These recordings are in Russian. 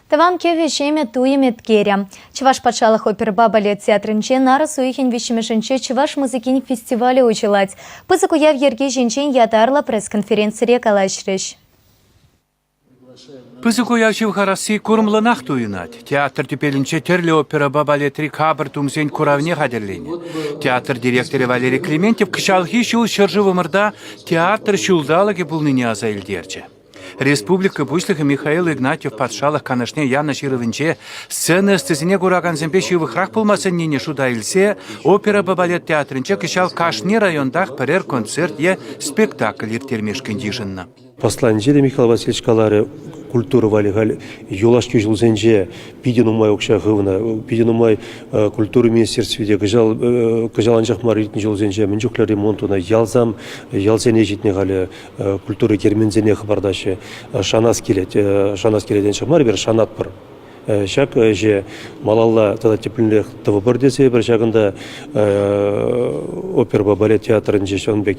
Таван кеве шеме туемет керя. Чуваш патшалық опера балет театрынче нары суихин вещемешенче Чуваш музыкин фестивале училать. Пызык уяв ерге женчен ятарла пресс-конференция калашреш. Пызык уявчив харасы курмлынах туйнать. Театр тепелинче терлі опера балет рикабр тумсен куравне хадерлене. Театр директоры Валерий Клементьев кышалхи шул шыржывы мырда театр шулдалыки пулныне азайлдерче. Республика Бушлыха Михаил Игнатьев патшалық канашне Яна Шировинче сцена стезіне кураган земпеші выхрах пулмасын нене шудайлсе, опера балет театрынче кышал Кашни райондах перер концерт е спектакль ертермешкен дижынна. Посланче Михаил Васильевич Каларе культура валигаль юлашки жылзенже пиденумай окша гывна пиденумай культура министерстве гыжал анжақ маритин жылзенже мінжуклер ремонтуна ялзене житне галі культура кермензене хабардаши шанас келеден шамар бер шанат бар. Шак же малалла тада теплинлех тавабар десе бір шагында опера балет театрын же шонбек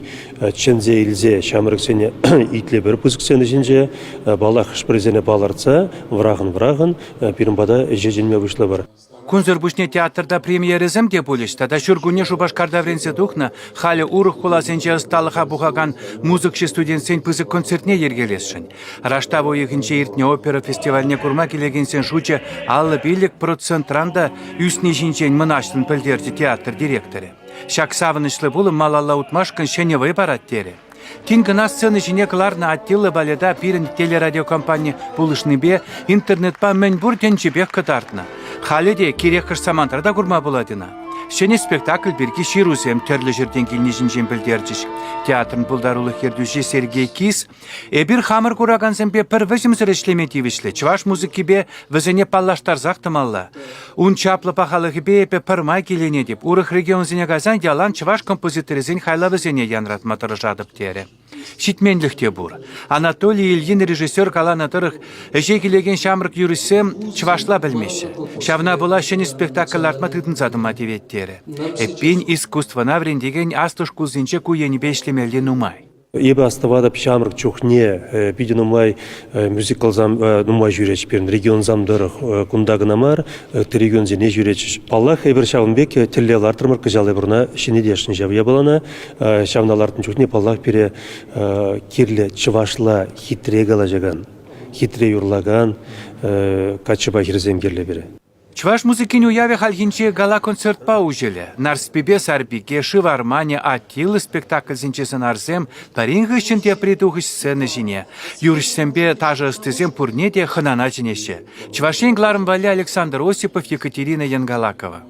чензе илзе шамырыксене итле бір пызыксене жинже балах шпрезене баларца врагын пирмбада жеженме вышло бар. Кунзыр бушне театрда премьеризм деп олешті. Да шүргуне шубашкарда вренсе тухна халі урық қоласенче ысталыға бұғаған музыкші студентсен пызык концертне ергелесшін. Раштаву егінче ертне опера фестивальне курма келегенсен шуче аллы билік процентранда үсіне жинчен мұнаштын пілдерді театр директоры. Шак савынышлы бұлы малалла утмашкын шеневай бараттері. Кингана сцены жіне кыларна аттилы баледа пирін телерадиокомпания бұлышныбе интернетпа мен бұртенче бек кытартына. Халеде керек қырсамантарда курма буладына. Шене спектакль берге ширузем төрлі жерден келнежін жемпілдердіш. Театрын бұлдарулық ердуші Сергей Кис. Эбір хамыр кураган зембе пір візімзір ішлеметивішлі. Чуваш музыкибе візіне паллаштар зақтымалла. Ун чаплы пахалығы бе епе пірмай келене деп. Урық регион зіне газан ялан чуваш композиторызен хайла візіне янратматыры жадып тері. Шитменлікте бұр. Анатолий Ильин режиссер калана тұрық әже келеген шамрық юрісім чувашла білмеші. Шавна була шені спектакль артма тыдын задыма деветтері. Эппен искусствана врендеген астыш кузынче куені бешлемелі нумай. Ебі аставада пшамрық чухне биде нумай мюзикл зам нумай жүреч берін регион замдырық кундагынамар регион зене жүреч. Аллах эбір шавынбек тіллел артырмыр кыжалы бұрына шенедешін жабыя балана шавналардың чухне паллах бере керлі чывашла хитре галажаган, хитре юрлаган качыба хирзем керлі бере. Чуваш музыкин уяве халхинче гала концерт па ужеле. Нарспибе сарбиге шивармане аттилы спектакль зинчесен арзем таринғы үшін те притухыш сцены жіне. Юрышсембе тажы ыстызем пурнете хынана жінеше. Чувашен гларым вали Александр Осипов, Екатерина Янгалакова.